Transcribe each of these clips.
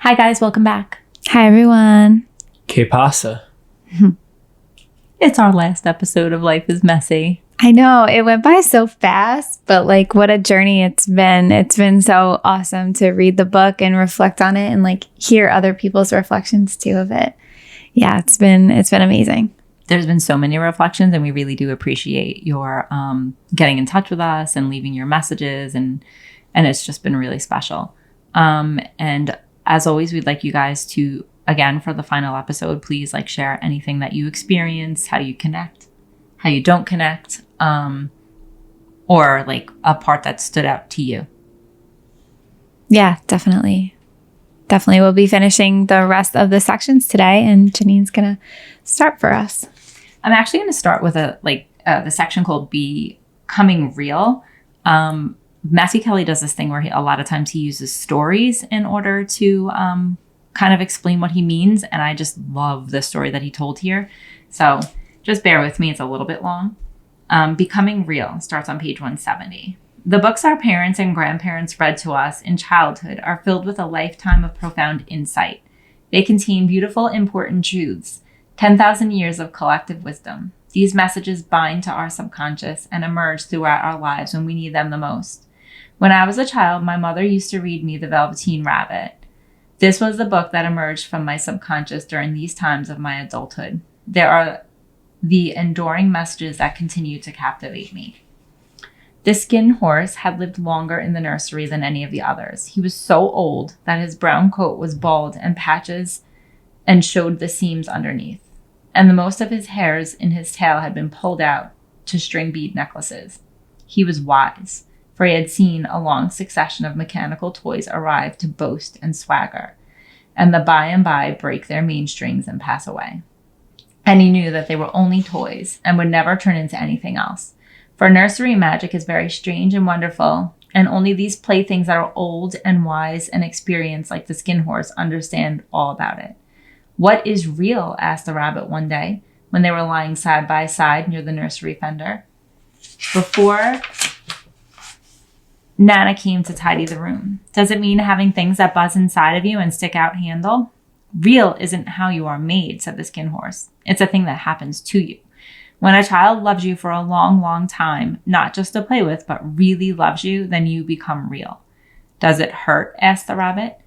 Hi guys, welcome back. Hi everyone. Que pasa? It's our last episode of Life is Messy. I know it went by so fast, but like what a journey it's been. It's been so awesome to read the book and reflect on it and like hear other people's reflections too of it. Yeah, it's been amazing. There's been so many reflections, and we really do appreciate your getting in touch with us and leaving your messages, and it's just been really special. And as always, we'd like you guys to, again, for the final episode, please like share anything that you experience, how you connect, how you don't connect, or like a part that stood out to you. Yeah, definitely. Definitely. We'll be finishing the rest of the sections today, and Janine's going to start for us. I'm actually going to start with the section called Becoming Real. Matthew Kelly does this thing where a lot of times he uses stories in order to kind of explain what he means. And I just love the story that he told here. So just bear with me. It's a little bit long. Becoming Real starts on page 170. The books our parents and grandparents read to us in childhood are filled with a lifetime of profound insight. They contain beautiful, important truths, 10,000 years of collective wisdom. These messages bind to our subconscious and emerge throughout our lives when we need them the most. When I was a child, my mother used to read me The Velveteen Rabbit. This was the book that emerged from my subconscious during these times of my adulthood. There are the enduring messages that continue to captivate me. The skin horse had lived longer in the nursery than any of the others. He was so old that his brown coat was bald and patches and showed the seams underneath. And the most of his hairs in his tail had been pulled out to string bead necklaces. He was wise, for he had seen a long succession of mechanical toys arrive to boast and swagger, and the by and by break their mainstrings and pass away. And he knew that they were only toys and would never turn into anything else. For nursery magic is very strange and wonderful, and only these playthings that are old and wise and experienced like the skin horse understand all about it. What is real? Asked the rabbit one day when they were lying side by side near the nursery fender, before Nana came to tidy the room. Does it mean having things that buzz inside of you and stick out handle? Real isn't how you are made, said the skin horse. It's a thing that happens to you. When a child loves you for a long, long time, not just to play with, but really loves you, then you become real. Does it hurt? Asked the rabbit.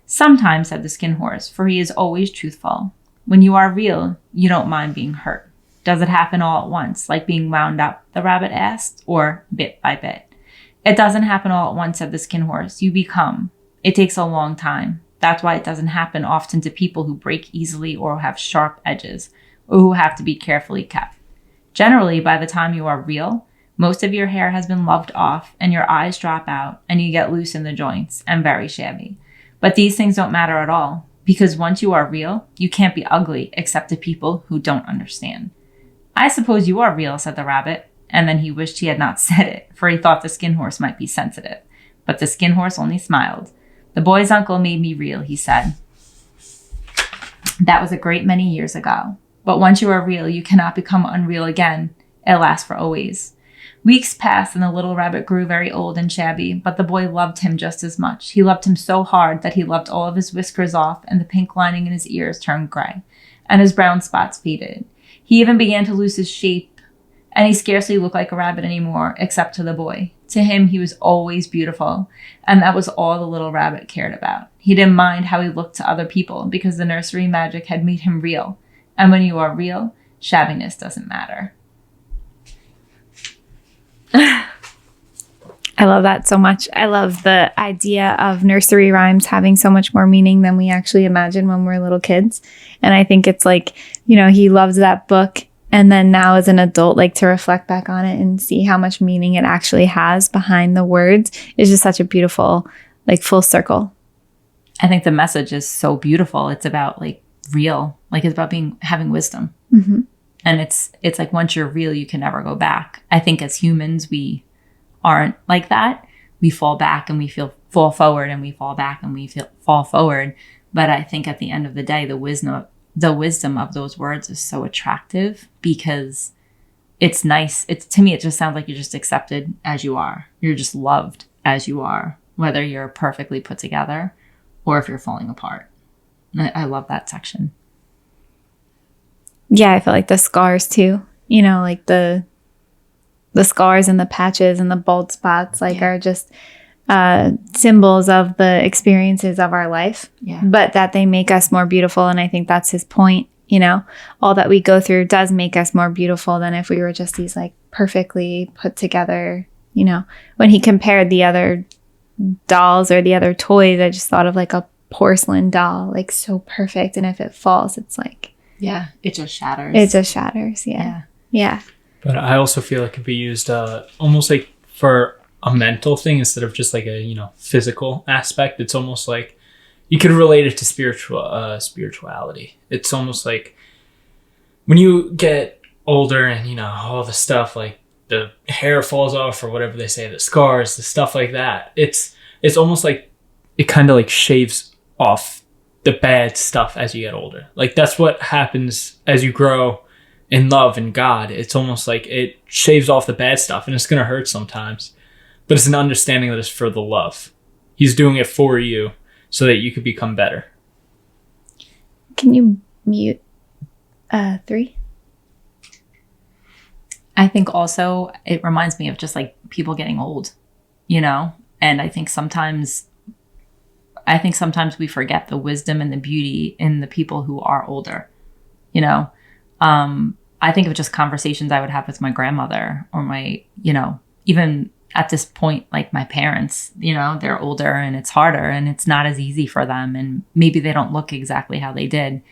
Sometimes, said the skin horse, for he is always truthful. When you are real, you don't mind being hurt. Does it happen all at once, like being wound up? The rabbit asked, or bit by bit? It doesn't happen all at once, said the skin horse. You become. It takes a long time. That's why it doesn't happen often to people who break easily or have sharp edges, or who have to be carefully kept. Generally, by the time you are real, most of your hair has been loved off and your eyes drop out and you get loose in the joints and very shabby. But these things don't matter at all, because once you are real, you can't be ugly except to people who don't understand. I suppose you are real, said the rabbit, and then he wished he had not said it, for he thought the skin horse might be sensitive. But the skin horse only smiled. The boy's uncle made me real, he said. That was a great many years ago. But once you are real, you cannot become unreal again. It lasts for always. Weeks passed and the little rabbit grew very old and shabby, but the boy loved him just as much. He loved him so hard that he loved all of his whiskers off, and the pink lining in his ears turned gray, and his brown spots faded. He even began to lose his shape, and he scarcely looked like a rabbit anymore, except to the boy. To him, he was always beautiful, and that was all the little rabbit cared about. He didn't mind how he looked to other people, because the nursery magic had made him real. And when you are real, shabbiness doesn't matter. I love that so much. I love the idea of nursery rhymes having so much more meaning than we actually imagine when we're little kids. And I think it's like, he loves that book. And then now as an adult, like to reflect back on it and see how much meaning it actually has behind the words is just such a beautiful, like full circle. I think the message is so beautiful. It's about like real, like it's about having wisdom. Mm-hmm. And it's like once you're real, you can never go back. I think as humans, we aren't like that. We fall back and we fall forward, and we fall back and we fall forward. But I think at the end of the day, the wisdom of those words is so attractive because it's nice. To me, it just sounds like you're just accepted as you are. You're just loved as you are, whether you're perfectly put together or if you're falling apart. I love that section. Yeah, I feel like the scars too, you know, like the scars and the patches and the bald spots, like are just symbols of the experiences of our life, but that they make us more beautiful. And I think that's his point. You know, all that we go through does make us more beautiful than if we were just these like perfectly put together, you know. When he compared the other dolls or the other toys, I just thought of like a porcelain doll, like so perfect. And if it falls, it's like, it just shatters. It just shatters. Yeah. But I also feel it could be used almost like for a mental thing instead of just like a, you know, physical aspect. It's almost like you could relate it to spirituality. It's almost like when you get older and, you know, all the stuff like the hair falls off or whatever they say, the scars, the stuff like that. It's almost like it kind of like shaves off the bad stuff as you get older. Like that's what happens as you grow in love and God. It's almost like it shaves off the bad stuff, and it's going to hurt sometimes, but it's an understanding that it's for the love. He's doing it for you so that you could become better. Can you mute 3? I think also it reminds me of just like people getting old, you know? And I think sometimes we forget the wisdom and the beauty in the people who are older, you know? I think of just conversations I would have with my grandmother or my, you know, even at this point, like my parents, you know, they're older and it's harder and it's not as easy for them. And maybe they don't look exactly how they did.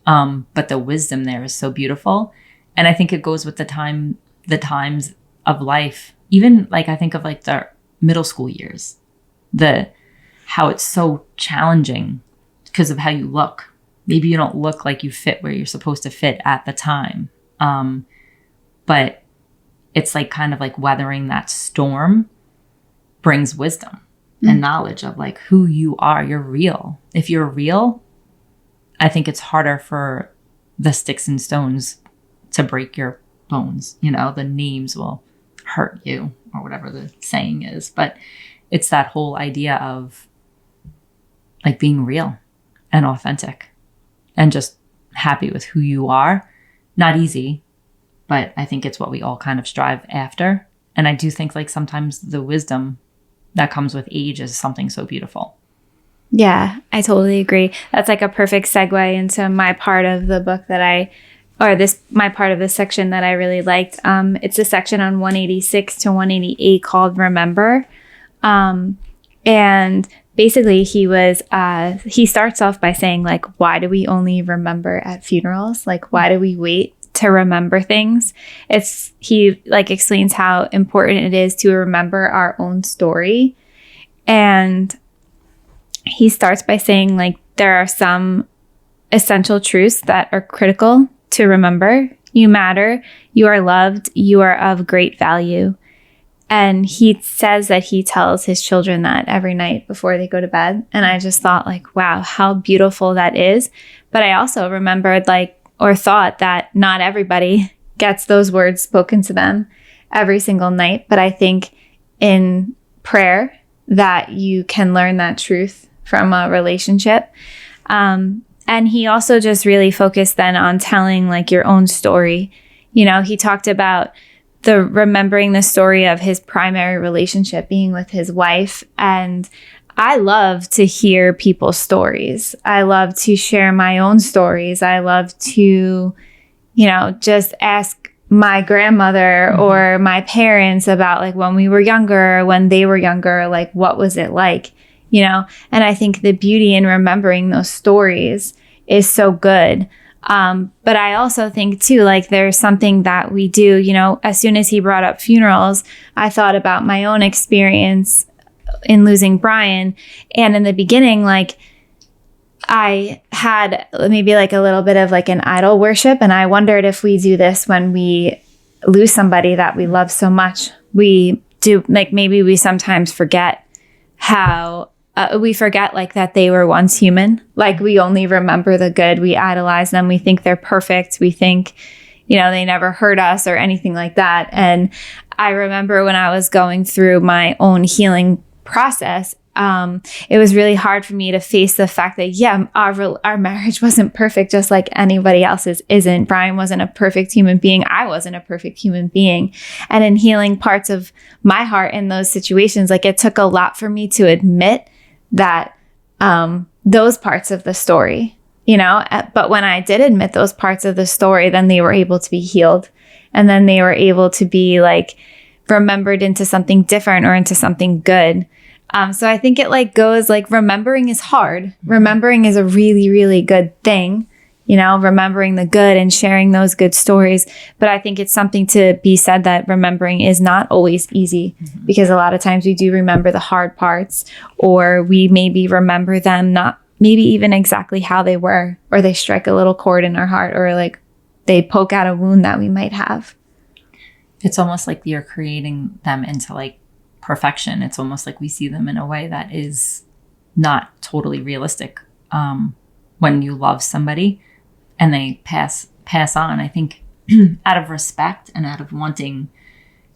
But the wisdom there is so beautiful. And I think it goes with the times of life. Even like, I think of like the middle school years, how it's so challenging because of how you look. Maybe you don't look like you fit where you're supposed to fit at the time. But it's like kind of like weathering that storm brings wisdom and knowledge of like who you are. You're real. If you're real, I think it's harder for the sticks and stones to break your bones. You know, the names will hurt you or whatever the saying is. But it's that whole idea of like being real and authentic and just happy with who you are. Not easy, but I think it's what we all kind of strive after. And I do think like sometimes the wisdom that comes with age is something so beautiful. Yeah, I totally agree. That's like a perfect segue into my part of the book my part of the section that I really liked. It's a section on 186 to 188 called Remember. And basically he starts off by saying like, why do we only remember at funerals? Like, why do we wait to remember things? He like explains how important it is to remember our own story. And he starts by saying like, there are some essential truths that are critical to remember. You matter, you are loved, you are of great value. And he says that he tells his children that every night before they go to bed. And I just thought like, wow, how beautiful that is. But I also remembered thought that not everybody gets those words spoken to them every single night. But I think in prayer that you can learn that truth from a relationship. And he also just really focused then on telling like your own story. You know, he talked about remembering the story of his primary relationship being with his wife. And I love to hear people's stories. I love to share my own stories. I love to, you know, just ask my grandmother or my parents about like when we were younger, when they were younger, like what was it like, you know? And I think the beauty in remembering those stories is so good. But I also think too, like there's something that we do, you know, as soon as he brought up funerals, I thought about my own experience in losing Brian. And in the beginning, like I had maybe like a little bit of like an idol worship. And I wondered if we do this when we lose somebody that we love so much. We do, like maybe we sometimes forget how we forget like that they were once human. Like we only remember the good. We idolize them. We think they're perfect. We think, you know, they never hurt us or anything like that. And I remember when I was going through my own healing process, it was really hard for me to face the fact that, yeah, our marriage wasn't perfect, just like anybody else's isn't. Brian wasn't a perfect human being. I wasn't a perfect human being. And in healing parts of my heart in those situations, like it took a lot for me to admit that those parts of the story, you know, but when I did admit those parts of the story, then they were able to be healed. And then they were able to be like remembered into something different or into something good. So I think it like goes like remembering is hard. Remembering is a really, really good thing, you know, remembering the good and sharing those good stories. But I think it's something to be said that remembering is not always easy because a lot of times we do remember the hard parts, or we maybe remember them not maybe even exactly how they were, or they strike a little chord in our heart, or like they poke out a wound that we might have. It's almost like you're creating them into like perfection. It's almost like we see them in a way that is not totally realistic. When you love somebody and they pass on, I think out of respect and out of wanting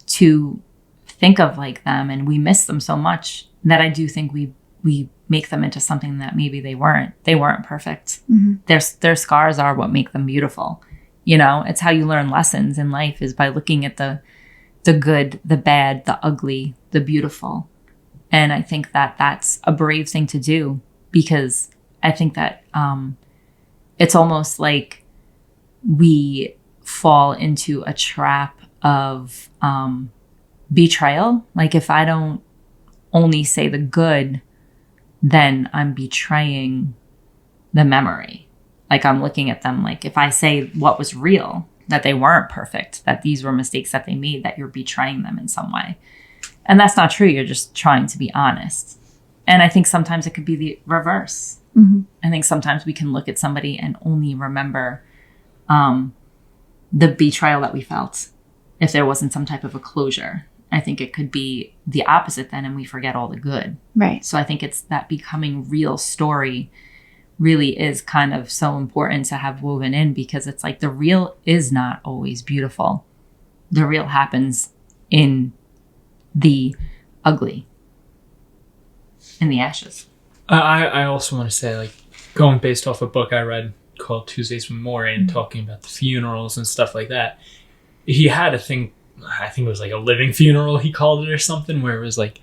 to think of like them, and we miss them so much that I do think we make them into something that maybe they weren't. They weren't perfect. Their scars are what make them beautiful. You know, it's how you learn lessons in life, is by looking at the good, the bad, the ugly, the beautiful. And I think that that's a brave thing to do, because I think that it's almost like we fall into a trap of betrayal. Like if I don't only say the good, then I'm betraying the memory. Like I'm looking at them like if I say what was real, that they weren't perfect, that these were mistakes that they made, that you're betraying them in some way. And that's not true. You're just trying to be honest. And I think sometimes it could be the reverse. I think sometimes we can look at somebody and only remember the betrayal that we felt if there wasn't some type of a closure. I think it could be the opposite then, and we forget all the good. Right. So I think it's that becoming real story really is kind of so important to have woven in, because it's like the real is not always beautiful. The real happens in the ugly, in the ashes. I also want to say, like, going based off a book I read called Tuesdays with Morrie and talking about the funerals and stuff like that, he had a thing, I think it was like a living funeral, he called it, or something, where it was like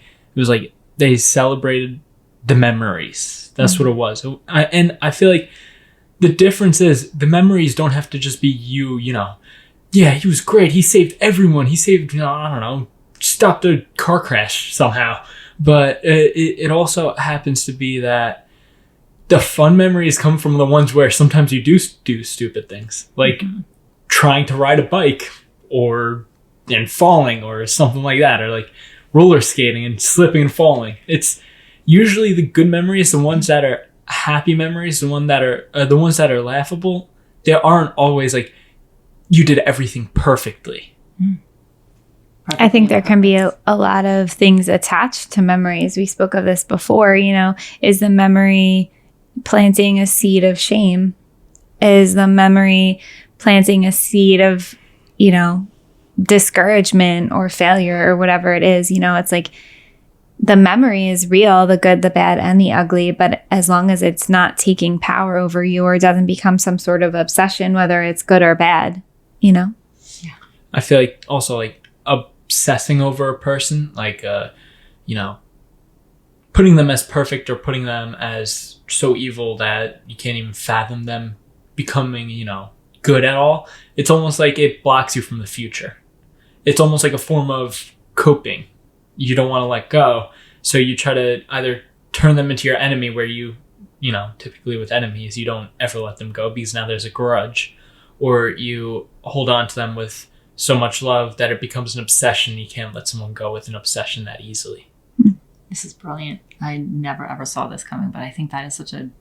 they celebrated the memories. That's what it was. And I feel like the difference is the memories don't have to just be you know, yeah, he was great, he saved everyone, he saved, you know, I don't know, stopped a car crash somehow. But it also happens to be that the fun memories come from the ones where sometimes you do stupid things, like trying to ride a bike and falling or something like that, or like roller skating and slipping and falling. It's usually the good memories, the ones that are happy memories, the ones that are laughable. They aren't always like you did everything perfectly. I think there can be a lot of things attached to memories. We spoke of this before, you know, is the memory planting a seed of shame? Is the memory planting a seed of, you know, discouragement or failure or whatever it is? You know, it's like the memory is real, the good, the bad, and the ugly. But as long as it's not taking power over you or doesn't become some sort of obsession, whether it's good or bad, you know? Yeah. I feel like also like obsessing over a person, like, you know, putting them as perfect or putting them as so evil that you can't even fathom them becoming, you know, good at all. It's almost like it blocks you from the future. It's almost like a form of coping. You don't want to let go. So you try to either turn them into your enemy, where you know, typically with enemies, you don't ever let them go because now there's a grudge, or you hold on to them with so much love that it becomes an obsession. You can't let someone go with an obsession that easily. This is brilliant. I never ever saw this coming, but I think that is such an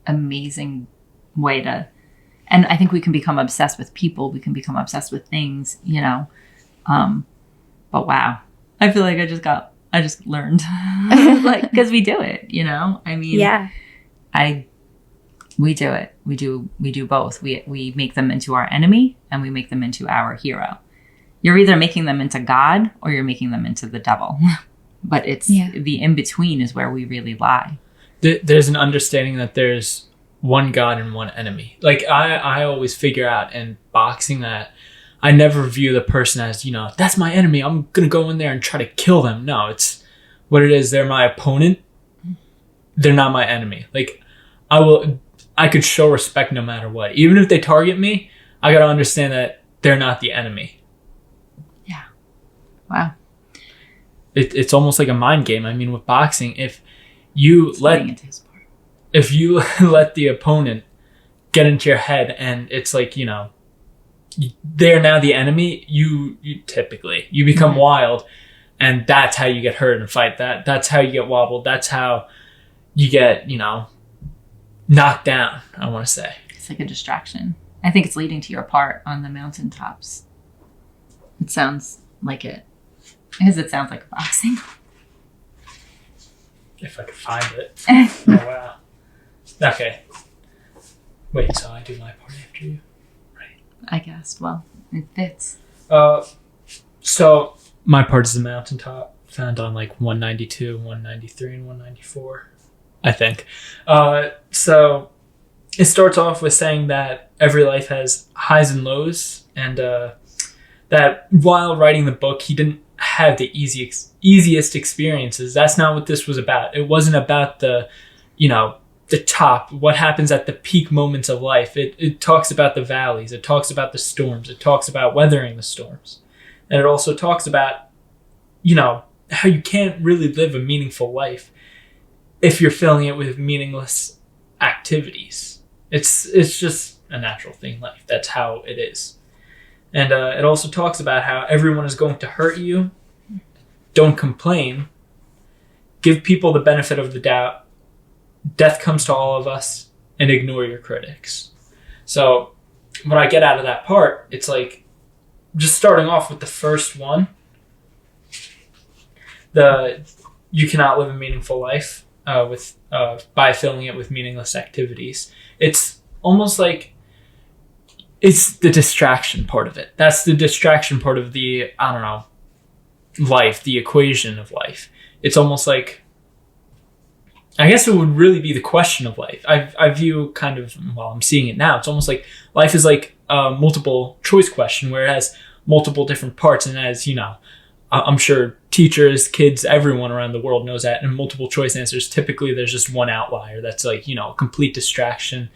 amazing way to, and I think we can become obsessed with people. We can become obsessed with things, you know. But wow, I feel like I just learned, like, because we do it, you know. I mean, yeah, we do it. We do both. We make them into our enemy and we make them into our hero. You're either making them into God or you're making them into the devil. But it's the in-between is where we really lie. There's an understanding that there's one God and one enemy. Like I always figure out in boxing that I never view the person as, that's my enemy, I'm going to go in there and try to kill them. No, it's what it is. They're my opponent. They're not my enemy. Like I could show respect no matter what. Even if they target me, I got to understand that they're not the enemy. Yeah. Wow. It's almost like a mind game. I mean, with boxing, if you let the opponent get into your head and it's like, they're now the enemy, you typically become wild, and that's how you get hurt in a fight. That's how you get wobbled. That's how you get, knocked down, I want to say. It's like a distraction. I think it's leading to your part on the mountaintops. It sounds like it. Because it sounds like boxing. If I could find it. Oh, wow. Okay. Wait, so I do my part after you? Right. I guess. Well, it fits. So my part is the mountaintop, found on like 192, 193, and 194, I think. So it starts off with saying that every life has highs and lows, and that while writing the book, he didn't have the easiest experiences. That's not what this was about. It wasn't about the top, what happens at the peak moments of life. It talks about the valleys. It talks about the storms. It talks about weathering the storms. And it also talks about, how you can't really live a meaningful life if you're filling it with meaningless activities. It's just a natural thing in life. That's how it is. And it also talks about how everyone is going to hurt you. Don't complain. Give people the benefit of the doubt. Death comes to all of us. And ignore your critics. So what I get out of that part, it's like just starting off with the first one. You cannot live a meaningful life by filling it with meaningless activities. It's almost like it's the distraction part of it. That's the distraction part of the, life, the equation of life. It's almost like, I guess it would really be the question of life. I view kind of, I'm seeing it now. It's almost like life is like a multiple choice question where it has multiple different parts. And as, I'm sure teachers, kids, everyone around the world knows that in multiple choice answers, typically there's just one outlier that's like, a complete distraction.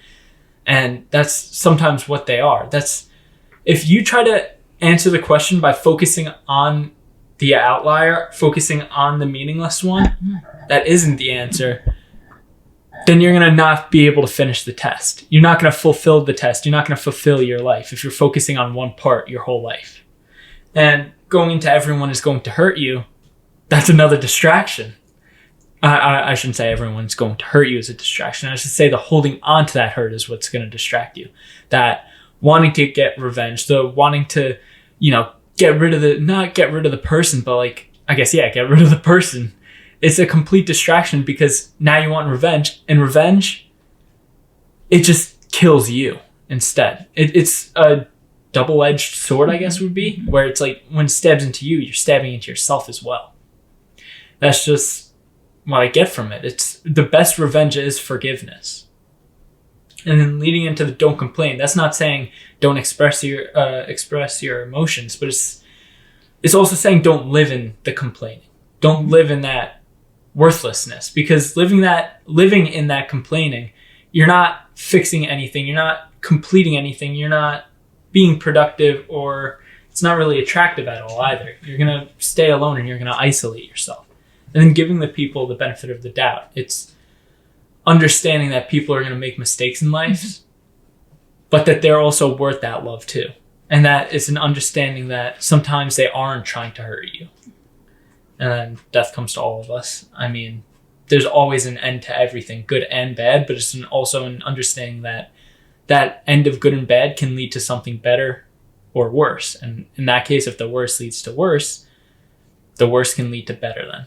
And that's sometimes what they are. If you try to answer the question by focusing on the outlier, focusing on the meaningless one, that isn't the answer, then you're going to not be able to finish the test. You're not going to fulfill the test. You're not going to fulfill your life if you're focusing on one part your whole life. And going into everyone is going to hurt you, that's another distraction. I shouldn't say everyone's going to hurt you as a distraction. I should say the holding on to that hurt is what's going to distract you. That wanting to get revenge, the wanting to, get rid of not get rid of the person, but like, I guess, get rid of the person. It's a complete distraction because now you want revenge, and revenge, it just kills you instead. It's a double-edged sword, I guess would be, where it's like when it stabs into you, you're stabbing into yourself as well. That's just what I get from it. It's the best revenge is forgiveness. And then leading into the don't complain, that's not saying don't express your emotions, but it's also saying don't live in the complaining. Don't live in that worthlessness, because living in that complaining, you're not fixing anything, you're not completing anything, you're not being productive, or it's not really attractive at all either. You're going to stay alone and you're going to isolate yourself. And then giving the people the benefit of the doubt. It's understanding that people are going to make mistakes in life, but that they're also worth that love too. And that it's an understanding that sometimes they aren't trying to hurt you. And then death comes to all of us. I mean, there's always an end to everything, good and bad, but it's also an understanding that that end of good and bad can lead to something better or worse. And in that case, if the worst leads to worse, the worst can lead to better then.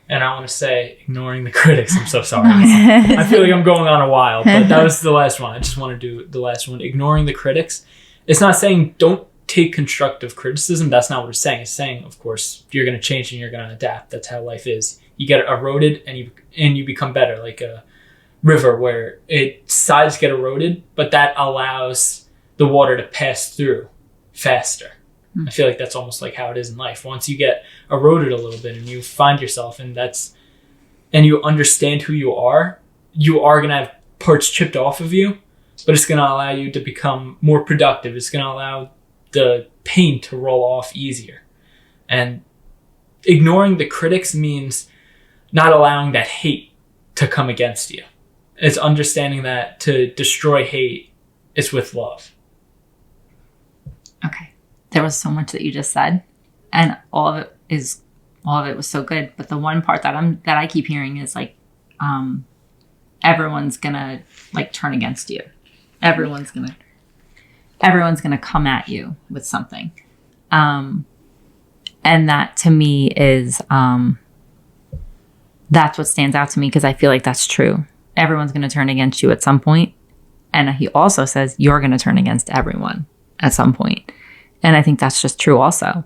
And I want to say, ignoring the critics, I'm so sorry. I feel like I'm going on a while, but that was the last one. I just want to do the last one. Ignoring the critics. It's not saying don't take constructive criticism. That's not what it's saying. It's saying, of course, you're going to change and you're going to adapt. That's how life is. You get eroded and you become better, like a river where its sides get eroded, but that allows the water to pass through faster. I feel like that's almost like how it is in life. Once you get eroded a little bit and you find yourself and you understand who you are going to have parts chipped off of you, but it's going to allow you to become more productive. It's going to allow the pain to roll off easier. And ignoring the critics means not allowing that hate to come against you. It's understanding that to destroy hate is with love. Okay. There was so much that you just said, and all of it was so good. But the one part that I keep hearing is like, everyone's gonna like turn against you. Everyone's gonna come at you with something. And that to me is, that's what stands out to me, because I feel like that's true. Everyone's going to turn against you at some point. And he also says you're going to turn against everyone at some point. And I think that's just true also.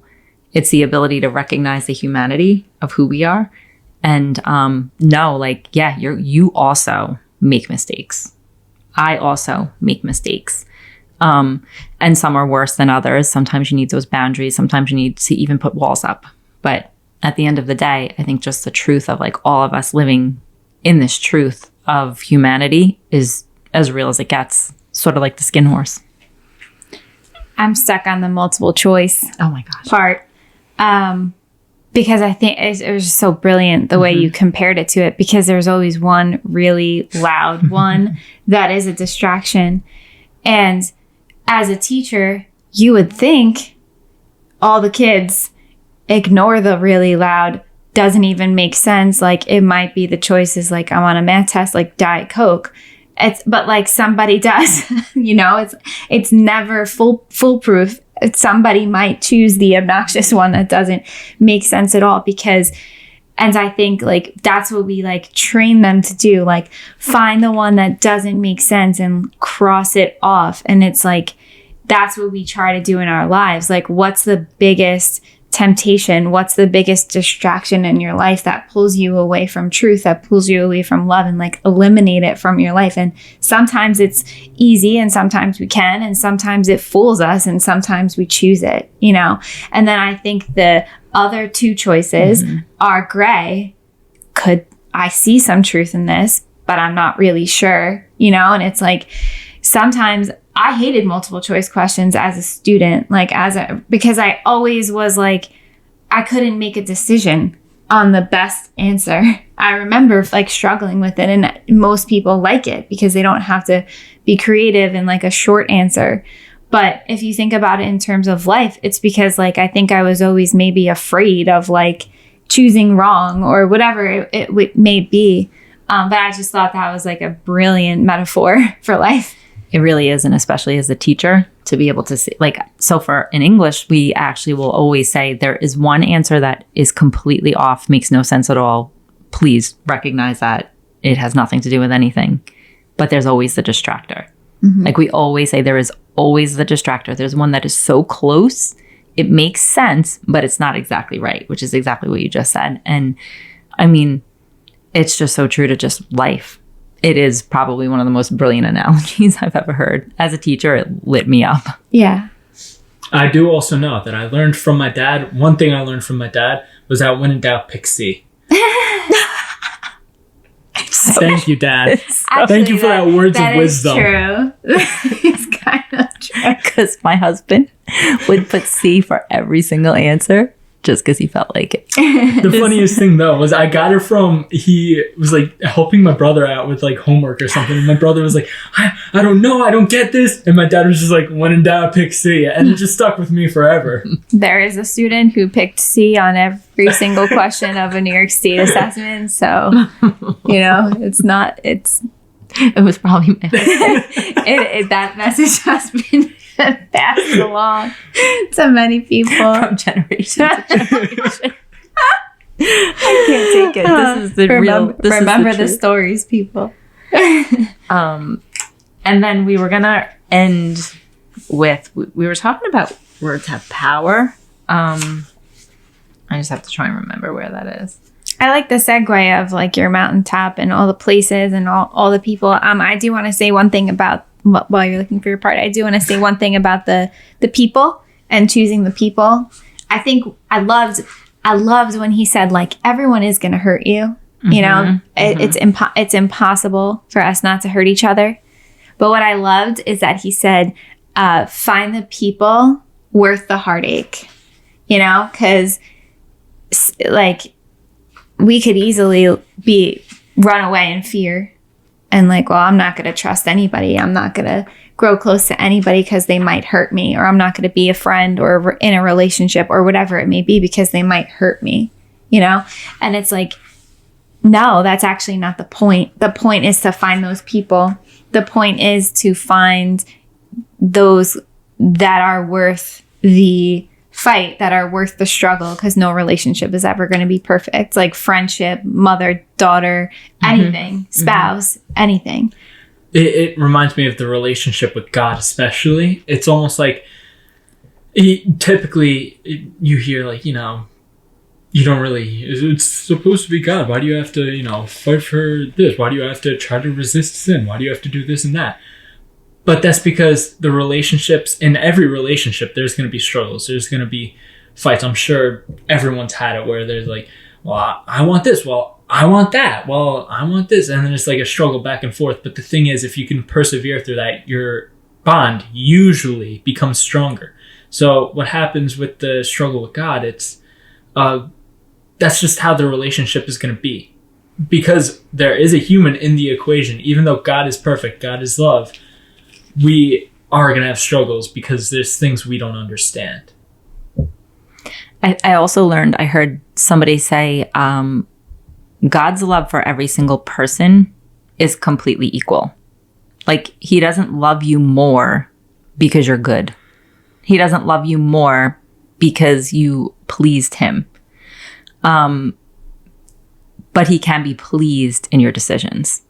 It's the ability to recognize the humanity of who we are and know, like, yeah, you also make mistakes. I also make mistakes. And some are worse than others. Sometimes you need those boundaries. Sometimes you need to even put walls up. But at the end of the day, I think just the truth of like all of us living in this truth of humanity is as real as it gets, sort of like the skin horse. I'm stuck on the multiple choice part. Because I think it was just so brilliant the way you compared it to it, because there's always one really loud one that is a distraction. And as a teacher, you would think all the kids ignore the really loud, doesn't even make sense. Like it might be the choices, like I'm on a math test, like Diet Coke. But like somebody does, it's never foolproof. Somebody might choose the obnoxious one that doesn't make sense at all, because, and I think like that's what we like train them to do, like find the one that doesn't make sense and cross it off. And it's like, that's what we try to do in our lives. Like, what's the biggest temptation? What's the biggest distraction in your life that pulls you away from truth, that pulls you away from love, and like eliminate it from your life? And sometimes it's easy and sometimes we can, and sometimes it fools us and sometimes we choose it, And then I think the other two choices are gray. Could I see some truth in this, but I'm not really sure, And it's like, sometimes I hated multiple choice questions as a student, because I always was like, I couldn't make a decision on the best answer. I remember like struggling with it, and most people like it because they don't have to be creative in like a short answer. But if you think about it in terms of life, it's because like, I think I was always maybe afraid of like choosing wrong or whatever it may be. But I just thought that was like a brilliant metaphor for life. It really is. And especially as a teacher, to be able to see, in English, we actually will always say there is one answer that is completely off, makes no sense at all. Please recognize that it has nothing to do with anything. But there's always the distractor. Like we always say, there is always the distractor. There's one that is so close, it makes sense, but it's not exactly right, which is exactly what you just said. And I mean, it's just so true to just life. It is probably one of the most brilliant analogies I've ever heard. As a teacher, it lit me up. Yeah. I do also know that I learned from my dad. One thing I learned from my dad was that when in doubt, pick C. Thank you, Dad. Thank you for that words of wisdom. True. It's kind of true. Because my husband would put C for every single answer, just because he felt like it. The funniest thing though was I got it from, he was like helping my brother out with like homework or something, and my brother was like, I don't know, I don't get this, and my dad was just like, when in doubt, pick C, and it just stuck with me forever. There is a student who picked C on every single question of a New York State assessment, so it was probably that message has been passed along to many people from generation to generation. I can't take it. This is the remember the stories, people. And then we were gonna end with, we were talking about words have power. I just have to try and remember where that is. I like the segue of like your mountaintop and all the places and all the people. I do want to say one thing about while you're looking for your part. I do want to say one thing about the people and choosing the people. I think I loved when he said like everyone is going to hurt you. You know, it's impossible for us not to hurt each other. But what I loved is that he said, find the people worth the heartache. You know, because like we could easily run away in fear and like, well, I'm not going to trust anybody. I'm not going to grow close to anybody because they might hurt me, or I'm not going to be a friend or in a relationship or whatever it may be because they might hurt me, you know? And it's like, no, that's actually not the point. The point is to find those people. The point is to find those that are worth the fight, that are worth the struggle, because no relationship is ever going to be perfect. Like friendship, mother, daughter, anything, spouse, anything. It reminds me of the relationship with God, especially. It's almost like typically you hear like, you know, you don't really, it's supposed to be God. Why do you have to, you know, fight for this? Why do you have to try to resist sin? Why do you have to do this and that? But that's because the relationships, in every relationship, there's going to be struggles. There's going to be fights. I'm sure everyone's had it where there's like, well, I want this. Well, I want that. Well, I want this. And then it's like a struggle back and forth. But the thing is, if you can persevere through that, your bond usually becomes stronger. So what happens with the struggle with God, it's that's just how the relationship is going to be. Because there is a human in the equation. Even though God is perfect, God is love, we are going to have struggles because there's things we don't understand. I also learned, I heard somebody say, God's love for every single person is completely equal. Like, he doesn't love you more because you're good. He doesn't love you more because you pleased him. But he can be pleased in your decisions.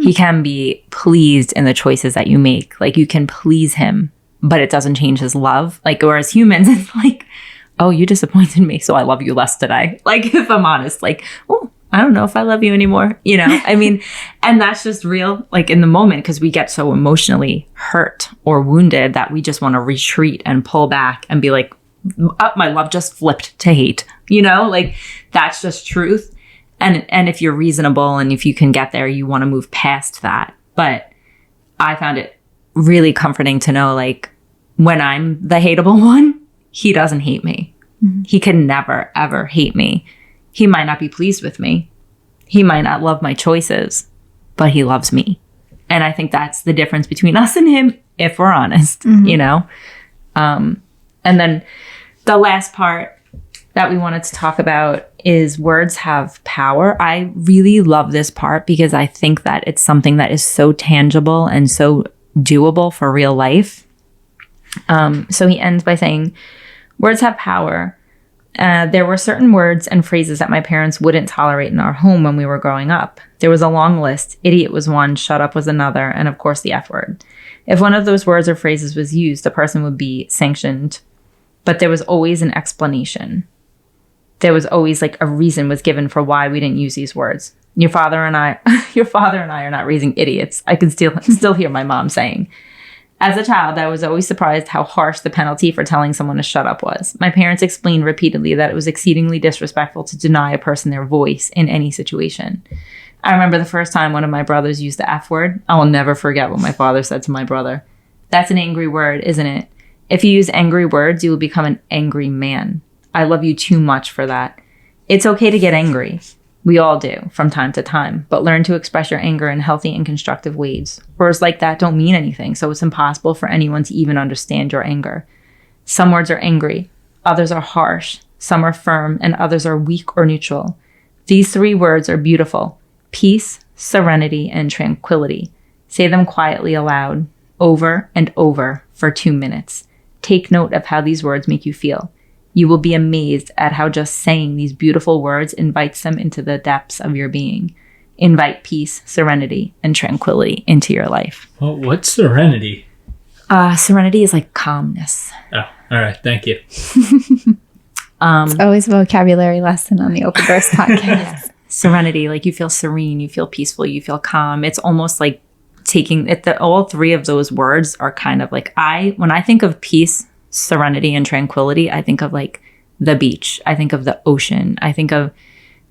He can be pleased in the choices that you make. Like, you can please him, but it doesn't change his love. Like, whereas humans, it's like, oh, you disappointed me, so I love you less today. Like, if I'm honest, like, oh, I don't know if I love you anymore. You know, I mean, and that's just real, like in the moment, because we get so emotionally hurt or wounded that we just want to retreat and pull back and be like, oh, my love just flipped to hate. You know, like that's just truth. And if you're reasonable and if you can get there, you want to move past that. But I found it really comforting to know, like, when I'm the hateable one, he doesn't hate me. Mm-hmm. He can never, ever hate me. He might not be pleased with me. He might not love my choices, but he loves me. And I think that's the difference between us and him, if we're honest, you know? And then the last part that we wanted to talk about is words have power. I really love this part because I think that it's something that is so tangible and so doable for real life. So he ends by saying, words have power. There were certain words and phrases that my parents wouldn't tolerate in our home when we were growing up. There was a long list. Idiot was one, shut up was another, and of course the F word. If one of those words or phrases was used, the person would be sanctioned. But there was always an explanation. There was always like a reason was given for why we didn't use these words. Your father and I are not raising idiots. I can still hear my mom saying. As a child, I was always surprised how harsh the penalty for telling someone to shut up was. My parents explained repeatedly that it was exceedingly disrespectful to deny a person their voice in any situation. I remember the first time one of my brothers used the F word. I will never forget what my father said to my brother. That's an angry word, isn't it? If you use angry words, you will become an angry man. I love you too much for that. It's okay to get angry. We all do from time to time, but learn to express your anger in healthy and constructive ways. Words like that don't mean anything, so it's impossible for anyone to even understand your anger. Some words are angry, others are harsh, some are firm, and others are weak or neutral. These three words are beautiful: peace, serenity, and tranquility. Say them quietly aloud, over and over for 2 minutes. Take note of how these words make you feel. You will be amazed at how just saying these beautiful words invites them into the depths of your being. Invite peace, serenity, and tranquility into your life. Well, what's serenity? Serenity is like calmness. Oh. All right. Thank you. It's always a vocabulary lesson on the Open Doors podcast. Serenity, like you feel serene, you feel peaceful, you feel calm. It's almost like taking it. All three of those words are kind of like when I think of peace, serenity, and tranquility, I think of like the beach. I think of the ocean. I think of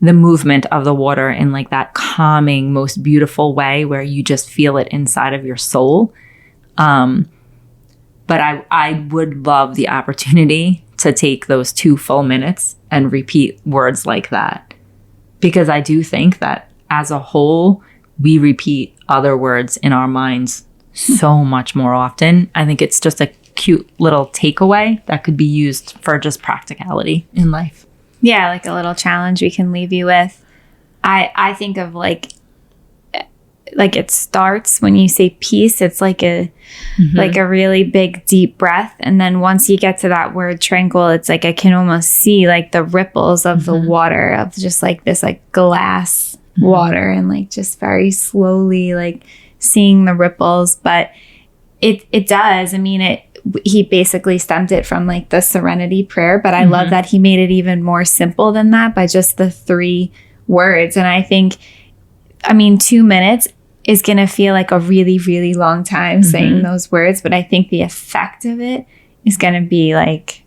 the movement of the water in like that calming, most beautiful way where you just feel it inside of your soul. But I would love the opportunity to take those 2 full minutes and repeat words like that. Because I do think that as a whole, we repeat other words in our minds so much more often. I think it's just a cute little takeaway that could be used for just practicality in life. Yeah, like a little challenge we can leave you with. I think of like it starts when you say peace, it's like a really big deep breath, and then once you get to that word tranquil, it's like I can almost see like the ripples of the water, of just like this like glass water, and like just very slowly like seeing the ripples. But it does, I mean, he basically stemmed it from like the serenity prayer, but I love that he made it even more simple than that by just the 3 words. And I think, I mean, 2 minutes is going to feel like a really, really long time saying those words. But I think the effect of it is going to be like,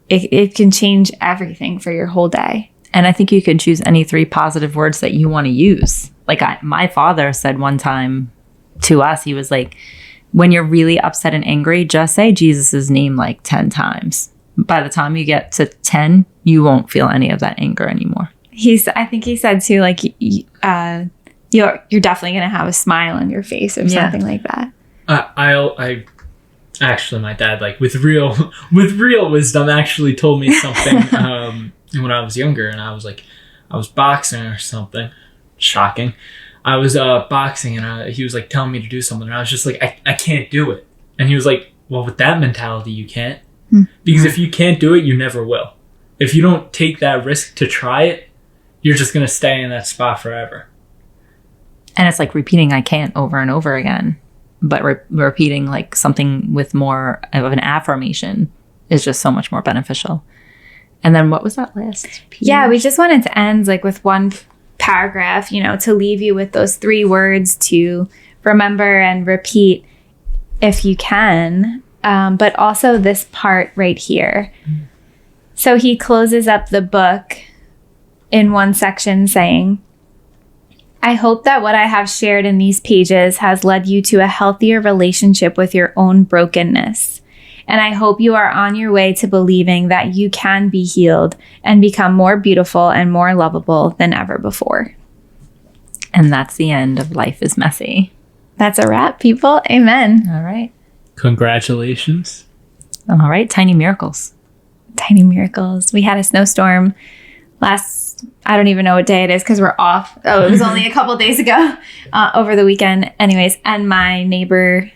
it can change everything for your whole day. And I think you can choose any 3 positive words that you want to use. Like my father said one time to us, he was like, when you're really upset and angry, just say Jesus's name like 10 times. By the time you get to 10, you won't feel any of that anger anymore. I think he said too, like, you're definitely going to have a smile on your face or something like that. I actually, my dad, like with real wisdom, actually told me something when I was younger, and I was boxing or something. Shocking. I was boxing, and he was like telling me to do something, and I was just like, I can't do it. And he was like, well, with that mentality, you can't. Because if you can't do it, you never will. If you don't take that risk to try it, you're just going to stay in that spot forever. And it's like repeating I can't over and over again. But repeating like something with more of an affirmation is just so much more beneficial. And then what was that last piece? Yeah, we just wanted to end like with one paragraph, to leave you with those 3 words to remember and repeat if you can. But also this part right here. So he closes up the book in one section saying, I hope that what I have shared in these pages has led you to a healthier relationship with your own brokenness. And I hope you are on your way to believing that you can be healed and become more beautiful and more lovable than ever before. And that's the end of Life is Messy. That's a wrap, people. Amen. All right. Congratulations. All right. Tiny miracles. Tiny miracles. We had a snowstorm I don't even know what day it is because we're off. Oh, it was only a couple days ago over the weekend. Anyways, and my neighbor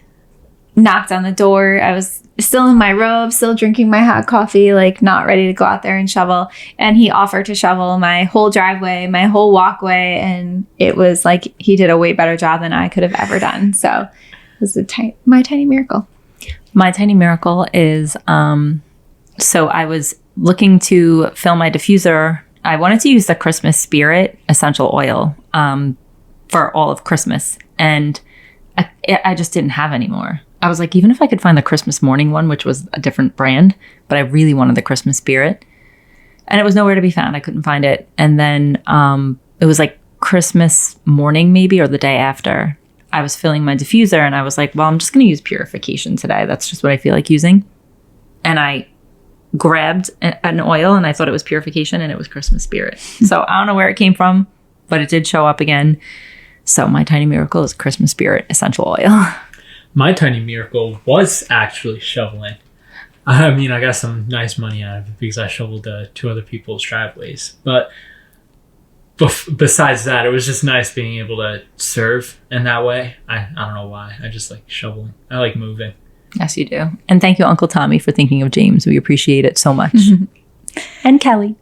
knocked on the door. I was still in my robe, still drinking my hot coffee, like not ready to go out there and shovel. And he offered to shovel my whole driveway, my whole walkway. And it was like he did a way better job than I could have ever done. So it was my tiny miracle. My tiny miracle is, so I was looking to fill my diffuser. I wanted to use the Christmas Spirit essential oil for all of Christmas. And I just didn't have any more. I was like, even if I could find the Christmas morning one, which was a different brand, but I really wanted the Christmas Spirit. And it was nowhere to be found. I couldn't find it. And then it was like Christmas morning maybe, or the day after. I was filling my diffuser and I was like, well, I'm just going to use Purification today. That's just what I feel like using. And I grabbed an oil and I thought it was Purification and it was Christmas Spirit. So I don't know where it came from, but it did show up again. So my tiny miracle is Christmas Spirit essential oil. My tiny miracle was actually shoveling. I mean, I got some nice money out of it because I shoveled 2 other people's driveways. But besides that, it was just nice being able to serve in that way. I don't know why. I just like shoveling. I like moving. Yes, you do. And thank you, Uncle Tommy, for thinking of James. We appreciate it so much. And Kelly.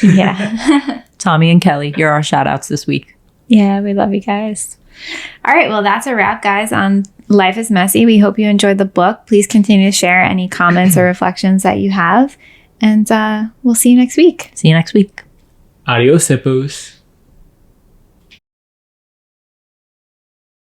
Yeah. Tommy and Kelly, you're our shout outs this week. Yeah, we love you guys. All right. Well, that's a wrap, guys, on Life is Messy. We hope you enjoyed the book. Please continue to share any comments or reflections that you have. And we'll see you next week. See you next week. Adios, hippos.